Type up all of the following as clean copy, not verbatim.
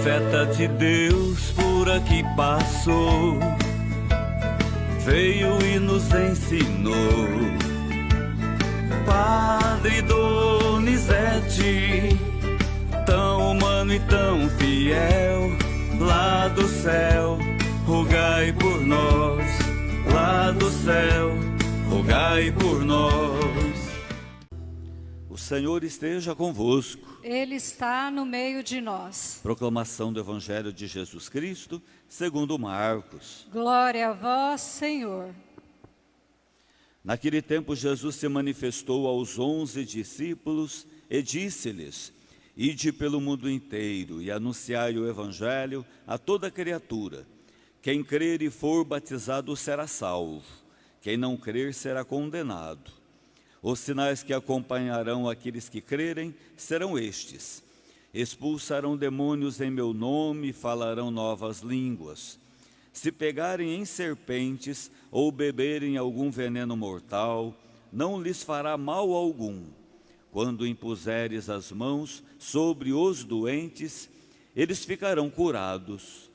profeta de Deus por aqui passou, veio e nos ensinou. Padre Donizete, tão humano e tão fiel, lá do céu, rogai por nós. Lá do céu, rogai por nós. O Senhor esteja convosco. Ele está no meio de nós. Proclamação do Evangelho de Jesus Cristo, segundo Marcos. Glória a vós, Senhor. Naquele tempo, Jesus se manifestou aos 11 discípulos e disse-lhes: Ide pelo mundo inteiro e anunciai o Evangelho a toda criatura. Quem crer e for batizado será salvo. Quem não crer será condenado. Os sinais que acompanharão aqueles que crerem serão estes: expulsarão demônios em meu nome e falarão novas línguas. Se pegarem em serpentes ou beberem algum veneno mortal, não lhes fará mal algum. Quando impuseres as mãos sobre os doentes, eles ficarão curados.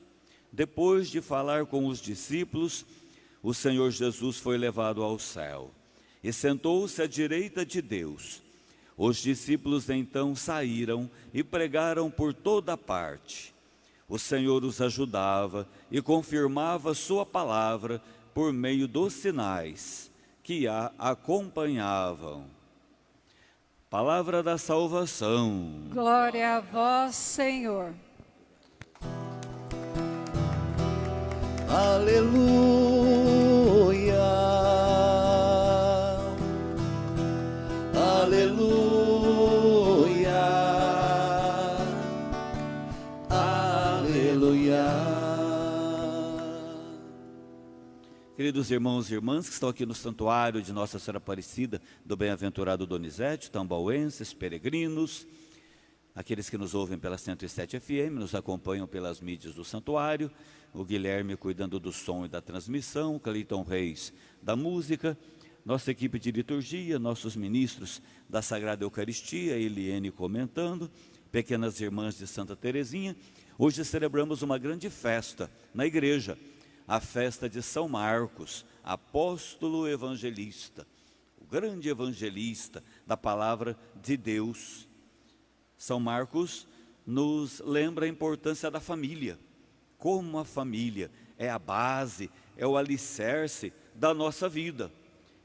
Depois de falar com os discípulos, o Senhor Jesus foi levado ao céu e sentou-se à direita de Deus. Os discípulos então saíram e pregaram por toda parte. O Senhor os ajudava e confirmava sua palavra por meio dos sinais que a acompanhavam. Palavra da salvação. Glória a vós, Senhor. Aleluia, aleluia, aleluia. Queridos irmãos e irmãs que estão aqui no santuário de Nossa Senhora Aparecida do Bem-aventurado Donizete, tambauenses, peregrinos, aqueles que nos ouvem pela 107 FM, nos acompanham pelas mídias do santuário, o Guilherme cuidando do som e da transmissão, o Cleiton Reis da música, nossa equipe de liturgia, nossos ministros da Sagrada Eucaristia, Eliane comentando, pequenas irmãs de Santa Teresinha. Hoje celebramos uma grande festa na igreja, a festa de São Marcos, apóstolo evangelista, o grande evangelista da palavra de Deus. São Marcos nos lembra a importância da família, como a família é a base, é o alicerce da nossa vida.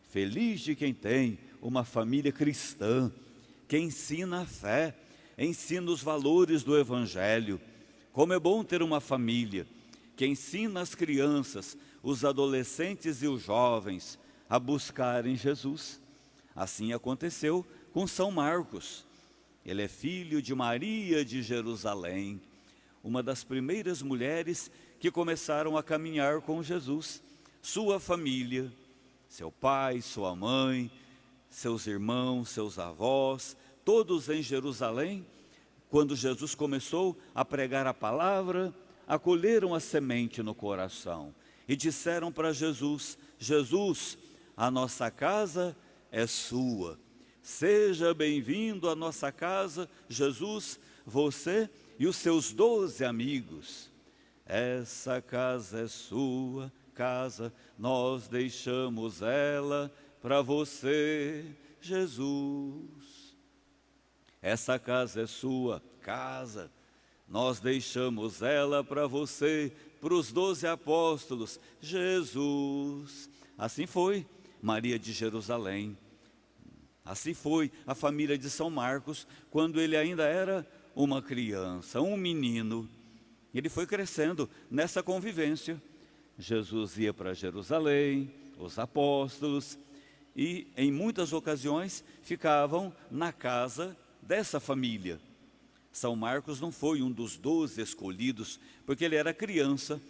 Feliz de quem tem uma família cristã, que ensina a fé, ensina os valores do Evangelho. Como é bom ter uma família que ensina as crianças, os adolescentes e os jovens a buscarem Jesus. Assim aconteceu com São Marcos. Ele é filho de Maria de Jerusalém, uma das primeiras mulheres que começaram a caminhar com Jesus. Sua família, seu pai, sua mãe, seus irmãos, seus avós, todos em Jerusalém, quando Jesus começou a pregar a palavra, acolheram a semente no coração e disseram para Jesus: Jesus, a nossa casa é sua. Seja bem-vindo à nossa casa, Jesus, você e os seus 12 amigos. Essa casa é sua casa, nós deixamos ela para você, Jesus. Essa casa é sua casa, nós deixamos ela para você, para os 12 apóstolos, Jesus. Assim foi Maria de Jerusalém. Assim foi a família de São Marcos, quando ele ainda era uma criança, um menino. Ele foi crescendo nessa convivência. Jesus ia para Jerusalém, os apóstolos, e em muitas ocasiões ficavam na casa dessa família. São Marcos não foi um dos 12 escolhidos, porque ele era criança,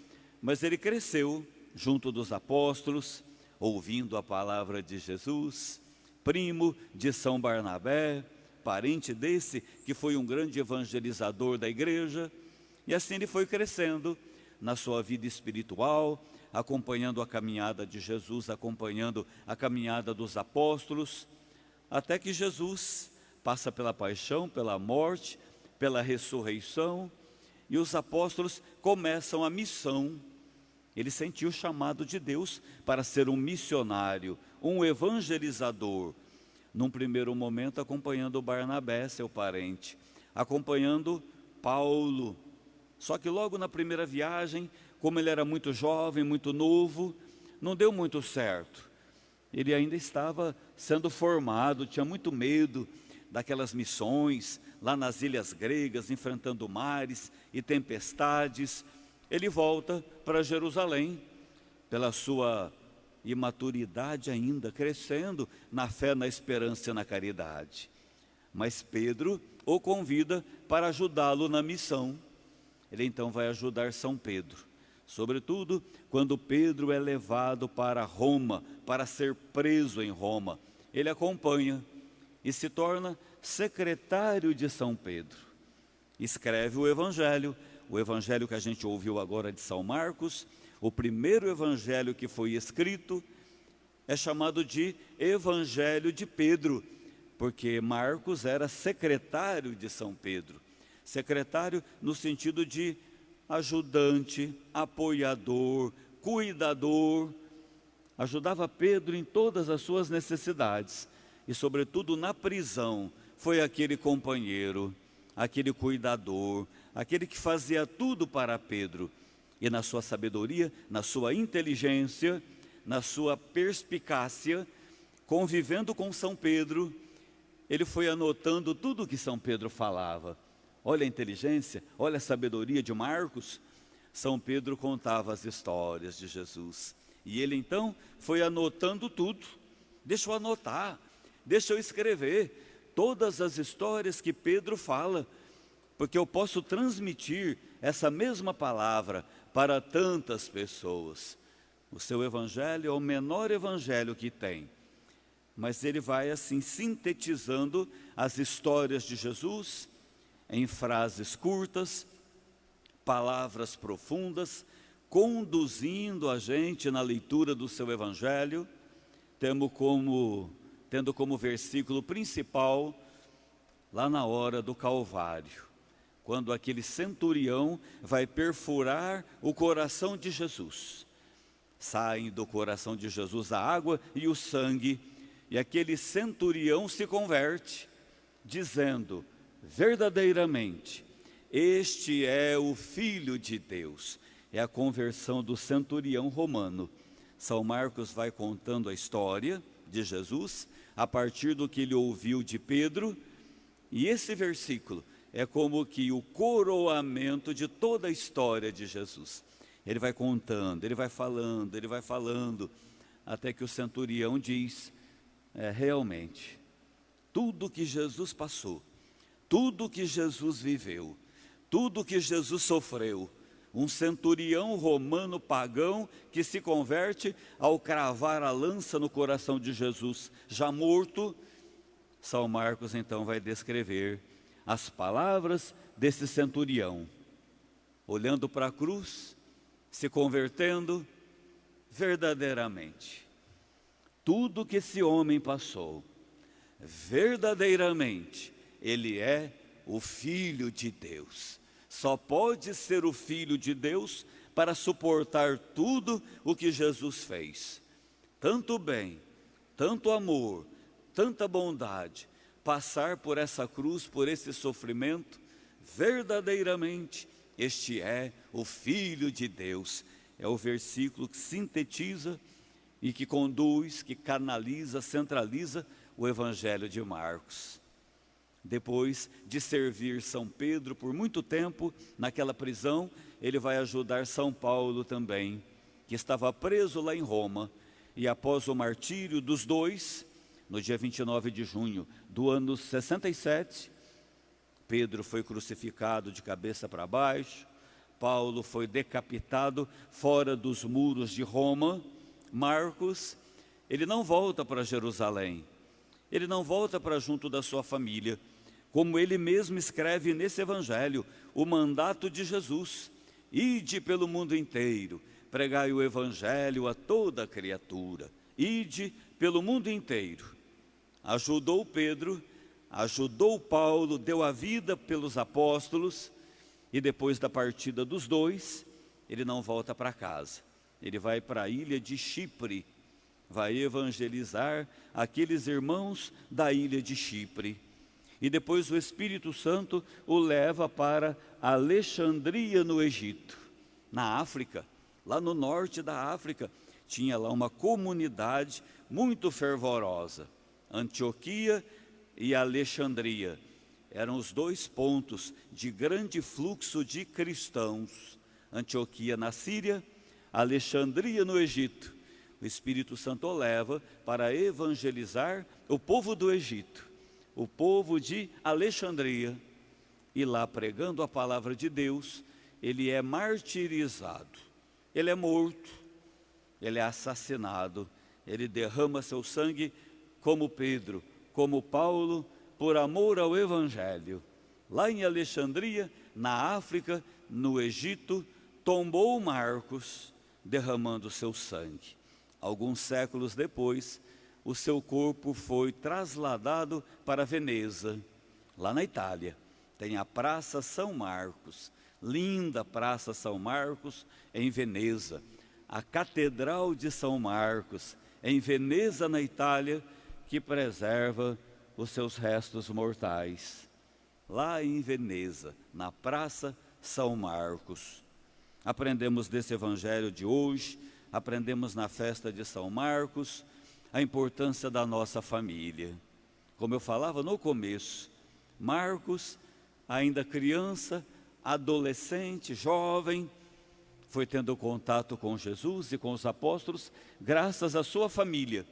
mas ele cresceu junto dos apóstolos, ouvindo a palavra de Jesus, primo de São Barnabé, parente desse que foi um grande evangelizador da igreja, e assim ele foi crescendo na sua vida espiritual, acompanhando a caminhada de Jesus, acompanhando a caminhada dos apóstolos, até que Jesus passa pela paixão, pela morte, pela ressurreição, e os apóstolos começam a missão. Ele sentiu o chamado de Deus para ser um missionário, um evangelizador. Num primeiro momento acompanhando Barnabé, seu parente, acompanhando Paulo. Só que logo na primeira viagem, como ele era muito jovem, muito novo, não deu muito certo. Ele ainda estava sendo formado, tinha muito medo daquelas missões, lá nas ilhas gregas, enfrentando mares e tempestades. Ele volta para Jerusalém, pela sua imaturidade ainda, crescendo na fé, na esperança e na caridade. Mas Pedro o convida para ajudá-lo na missão. Ele então vai ajudar São Pedro, sobretudo quando Pedro é levado para Roma, para ser preso em Roma. Ele acompanha e se torna secretário de São Pedro. Escreve o evangelho que a gente ouviu agora de São Marcos. O primeiro evangelho que foi escrito é chamado de Evangelho de Pedro, porque Marcos era secretário de São Pedro. Secretário no sentido de ajudante, apoiador, cuidador. Ajudava Pedro em todas as suas necessidades e, sobretudo, na prisão, foi aquele companheiro, aquele cuidador, aquele que fazia tudo para Pedro. E na sua sabedoria, na sua inteligência, na sua perspicácia, convivendo com São Pedro, ele foi anotando tudo o que São Pedro falava. Olha a inteligência, olha a sabedoria de Marcos. São Pedro contava as histórias de Jesus. E ele então foi anotando tudo. Deixa eu anotar, deixa eu escrever todas as histórias que Pedro fala, porque eu posso transmitir essa mesma palavra para tantas pessoas. O seu evangelho é o menor evangelho que tem, mas ele vai assim sintetizando as histórias de Jesus em frases curtas, palavras profundas, conduzindo a gente na leitura do seu evangelho, tendo como versículo principal, lá na hora do Calvário, quando aquele centurião vai perfurar o coração de Jesus. Saem do coração de Jesus a água e o sangue, e aquele centurião se converte, dizendo: verdadeiramente, este é o Filho de Deus. É a conversão do centurião romano. São Marcos vai contando a história de Jesus, a partir do que ele ouviu de Pedro, e esse versículo é como que o coroamento de toda a história de Jesus. Ele vai contando, ele vai falando, até que o centurião diz: realmente, tudo que Jesus passou, tudo que Jesus viveu, tudo que Jesus sofreu, um centurião romano pagão que se converte ao cravar a lança no coração de Jesus, já morto. São Marcos então vai descrever as palavras desse centurião, olhando para a cruz, se convertendo. Verdadeiramente, tudo que esse homem passou, verdadeiramente, ele é o Filho de Deus. Só pode ser o Filho de Deus para suportar tudo o que Jesus fez. Tanto bem, tanto amor, tanta bondade, passar por essa cruz, por esse sofrimento. Verdadeiramente, este é o Filho de Deus. É o versículo que sintetiza e que conduz, que canaliza, centraliza o Evangelho de Marcos. Depois de servir São Pedro por muito tempo naquela prisão, ele vai ajudar São Paulo também, que estava preso lá em Roma. E após o martírio dos dois, no dia 29 de junho do ano 67, Pedro foi crucificado de cabeça para baixo, Paulo foi decapitado fora dos muros de Roma. Marcos, ele não volta para Jerusalém, ele não volta para junto da sua família, como ele mesmo escreve nesse evangelho, o mandato de Jesus: ide pelo mundo inteiro, pregai o evangelho a toda criatura. Ide pelo mundo inteiro. Ajudou Pedro, ajudou Paulo, deu a vida pelos apóstolos, E depois da partida dos dois, ele não volta para casa. Ele vai para a ilha de Chipre, vai evangelizar aqueles irmãos da ilha de Chipre. E depois o Espírito Santo o leva para Alexandria, no Egito, na África. Lá no norte da África, tinha lá uma comunidade muito fervorosa. Antioquia e Alexandria eram os dois pontos de grande fluxo de cristãos. Antioquia na Síria, Alexandria no Egito. O Espírito Santo o leva para evangelizar o povo do Egito, o povo de Alexandria. E lá, pregando a palavra de Deus, ele é martirizado, ele é morto, ele é assassinado, ele derrama seu sangue como Pedro, como Paulo, por amor ao Evangelho. Lá em Alexandria, na África, no Egito, tombou Marcos, derramando seu sangue. Alguns séculos depois, o seu corpo foi trasladado para Veneza, lá na Itália. Tem a Praça São Marcos, linda Praça São Marcos, em Veneza. A Catedral de São Marcos, em Veneza, na Itália, que preserva os seus restos mortais. Lá em Veneza, na Praça São Marcos. Aprendemos desse evangelho de hoje, aprendemos na festa de São Marcos, a importância da nossa família. Como eu falava no começo, Marcos, ainda criança, adolescente, jovem, foi tendo contato com Jesus e com os apóstolos, graças à sua família,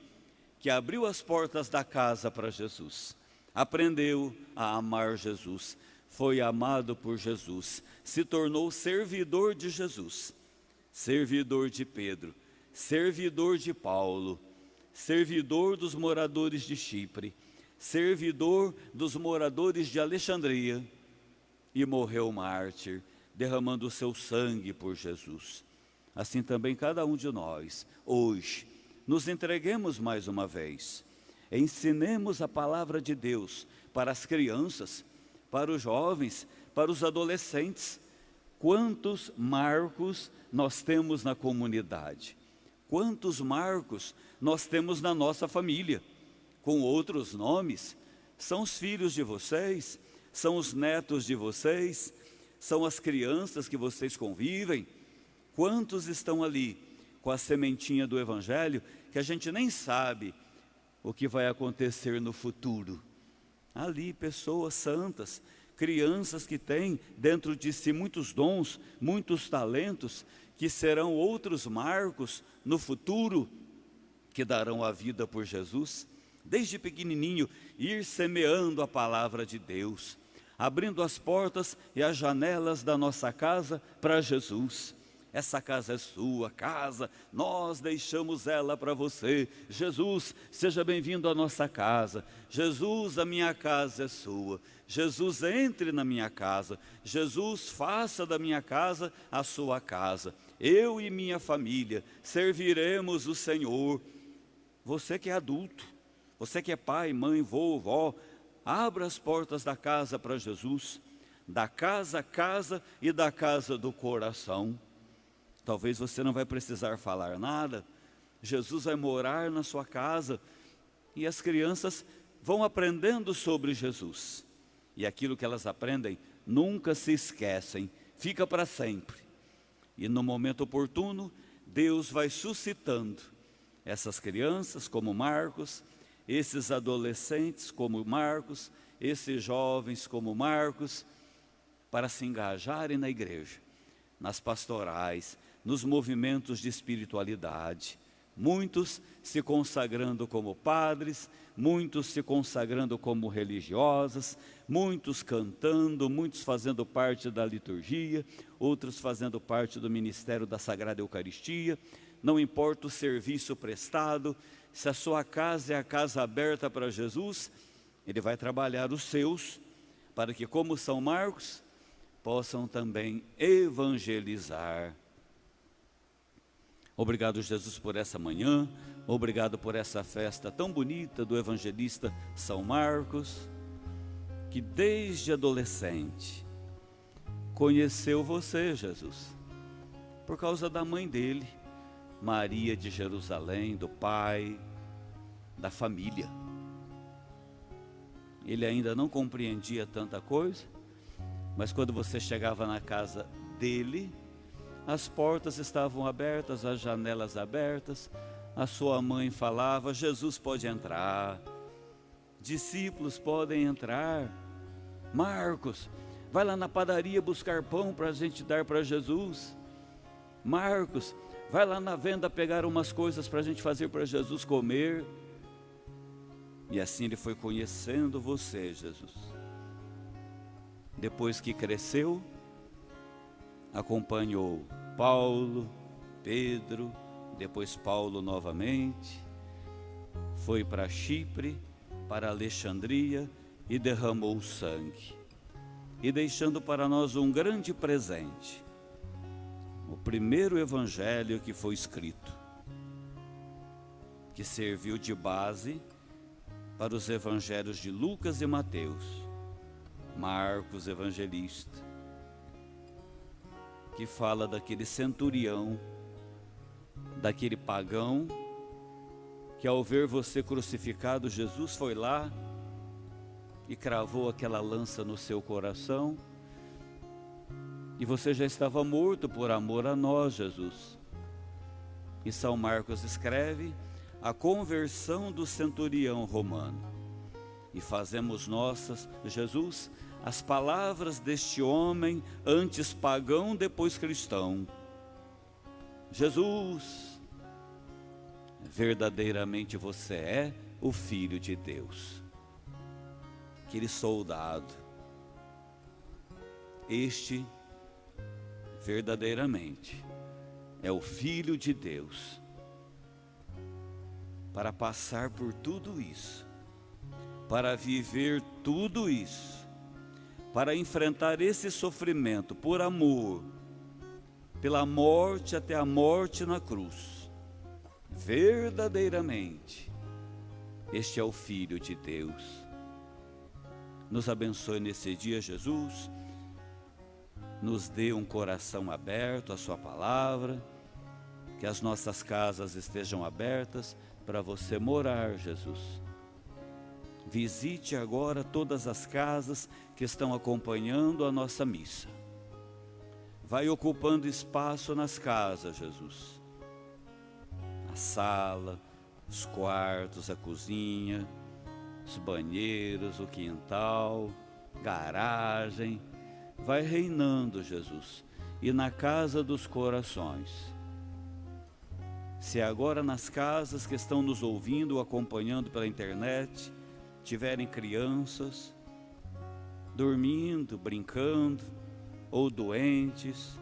que abriu as portas da casa para Jesus. Aprendeu a amar Jesus, foi amado por Jesus, se tornou servidor de Jesus, servidor de Pedro, servidor de Paulo, servidor dos moradores de Chipre, servidor dos moradores de Alexandria, e morreu mártir, derramando o seu sangue por Jesus. Assim também cada um de nós, hoje, nos entreguemos mais uma vez, ensinemos a palavra de Deus para as crianças, para os jovens, para os adolescentes. Quantos Marcos nós temos na comunidade? Quantos Marcos nós temos na nossa família? Com outros nomes, são os filhos de vocês, são os netos de vocês, são as crianças que vocês convivem. Quantos estão ali com a sementinha do Evangelho, que a gente nem sabe o que vai acontecer no futuro? Ali, pessoas santas, crianças que têm dentro de si muitos dons, muitos talentos, que serão outros Marcos no futuro, que darão a vida por Jesus. Desde pequenininho, ir semeando a palavra de Deus, abrindo as portas e as janelas da nossa casa para Jesus. Essa casa é sua casa, nós deixamos ela para você. Jesus, seja bem-vindo à nossa casa. Jesus, a minha casa é sua. Jesus, entre na minha casa. Jesus, faça da minha casa a sua casa. Eu e minha família serviremos o Senhor. Você que é adulto, você que é pai, mãe, vô, vó, abra as portas da casa para Jesus, da casa a casa e da casa do coração. Talvez você não vai precisar falar nada, Jesus vai morar na sua casa e as crianças vão aprendendo sobre Jesus. E aquilo que elas aprendem nunca se esquecem, fica para sempre. E no momento oportuno, Deus vai suscitando essas crianças como Marcos, esses adolescentes como Marcos, esses jovens como Marcos, para se engajarem na igreja, nas pastorais, nos movimentos de espiritualidade. Muitos se consagrando como padres, muitos se consagrando como religiosas, muitos cantando, muitos fazendo parte da liturgia, outros fazendo parte do ministério da Sagrada Eucaristia. Não importa o serviço prestado, se a sua casa é a casa aberta para Jesus, Ele vai trabalhar os seus, para que, como São Marcos, possam também evangelizar. Obrigado, Jesus, por essa manhã, obrigado por essa festa tão bonita do evangelista São Marcos, que desde adolescente conheceu você, Jesus, por causa da mãe dele, Maria de Jerusalém, do pai, da família. Ele ainda não compreendia tanta coisa, mas quando você chegava na casa dele, as portas estavam abertas, as janelas abertas, a sua mãe falava: Jesus pode entrar, discípulos podem entrar. Marcos, vai lá na padaria buscar pão para a gente dar para Jesus. Marcos, vai lá na venda pegar umas coisas para a gente fazer para Jesus comer. E assim ele foi conhecendo você, Jesus. Depois que cresceu, acompanhou Paulo, Pedro, depois Paulo novamente, foi para Chipre, para Alexandria e derramou sangue, e deixando para nós um grande presente, o primeiro evangelho que foi escrito, que serviu de base para os evangelhos de Lucas e Mateus, Marcos evangelista, que fala daquele centurião, daquele pagão, que ao ver você crucificado, Jesus foi lá e cravou aquela lança no seu coração, e você já estava morto por amor a nós, Jesus. E São Marcos escreve a conversão do centurião romano, e fazemos nossas, Jesus, as palavras deste homem, antes pagão, depois cristão. Jesus, verdadeiramente você é o Filho de Deus. Aquele soldado, este verdadeiramente é o Filho de Deus, para passar por tudo isso, para viver tudo isso, para enfrentar esse sofrimento por amor, pela morte até a morte na cruz. Verdadeiramente, este é o Filho de Deus. Nos abençoe nesse dia, Jesus. Nos dê um coração aberto à sua palavra, que as nossas casas estejam abertas para você morar, Jesus. Visite agora todas as casas que estão acompanhando a nossa missa. Vai ocupando espaço nas casas, Jesus. A sala, os quartos, a cozinha, os banheiros, o quintal, garagem. Vai reinando, Jesus, e na casa dos corações. Se agora nas casas que estão nos ouvindo, acompanhando pela internet, tiverem crianças dormindo, brincando, ou doentes,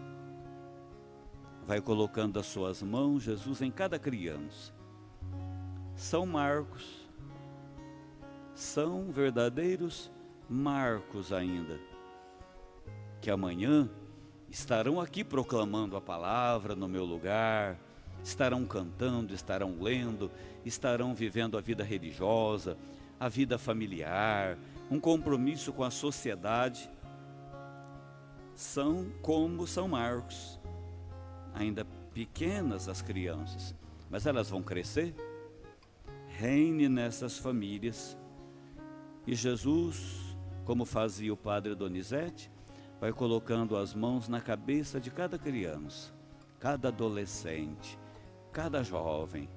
vai colocando as suas mãos, Jesus, em cada criança. São Marcos, são verdadeiros Marcos ainda, que amanhã estarão aqui proclamando a palavra no meu lugar, estarão cantando, estarão lendo, estarão vivendo a vida religiosa, a vida familiar, um compromisso com a sociedade. São como São Marcos, ainda pequenas as crianças, mas elas vão crescer. Reine nessas famílias. E Jesus, como fazia o Padre Donizete, vai colocando as mãos na cabeça de cada criança, cada adolescente, cada jovem,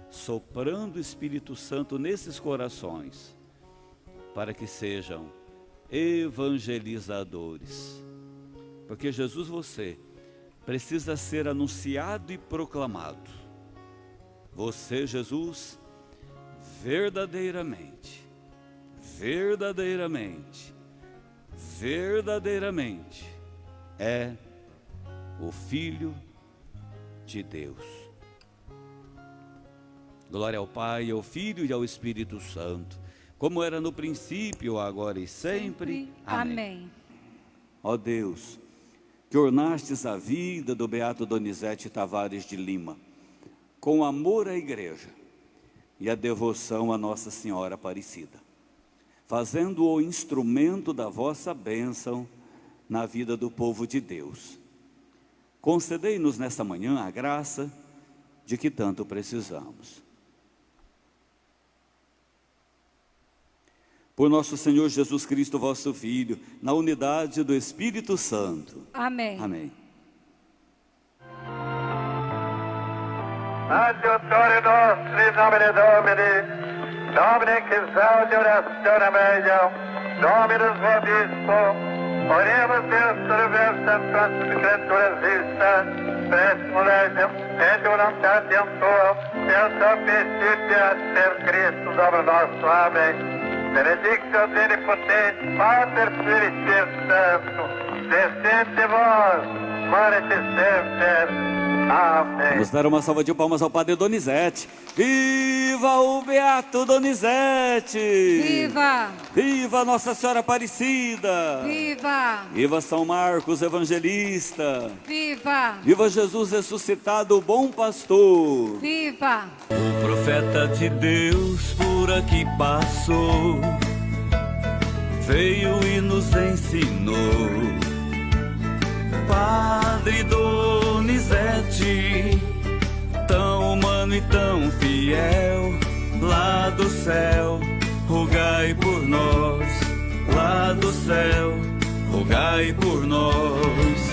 soprando o Espírito Santo nesses corações, para que sejam evangelizadores. Porque Jesus, você precisa ser anunciado e proclamado. Você, Jesus, verdadeiramente é o Filho de Deus. Glória ao Pai, ao Filho e ao Espírito Santo, como era no princípio, agora e sempre. Amém. Ó Deus, que ornastes a vida do beato Donizete Tavares de Lima, com amor à Igreja e a devoção a Nossa Senhora Aparecida, fazendo-o instrumento da vossa bênção na vida do povo de Deus. Concedei-nos nesta manhã a graça de que tanto precisamos. Por nosso Senhor Jesus Cristo, vosso Filho, na unidade do Espírito Santo. Amém. Amém. Adiutori nostri nomine Domini, Domine che salve orazione meglio, Dominus vobisco, oremos Deus universam quantum creaturas vista, prestimo legem, et voluntatem tuam, et officitia per Christus Domino nostro. Amém. Benedictio Omnipotens, Pater Spiritus Sancto, descende vos, morete semper. Amém. Vamos dar uma salva de palmas ao Padre Donizete. Viva o Beato Donizete! Viva! Viva Nossa Senhora Aparecida! Viva! Viva São Marcos Evangelista! Viva! Viva Jesus ressuscitado, o bom pastor! Viva! O profeta de Deus por aqui passou, veio e nos ensinou. Padre Donizete, tão humano e tão fiel, lá do céu, rogai por nós. Lá do céu, rogai por nós.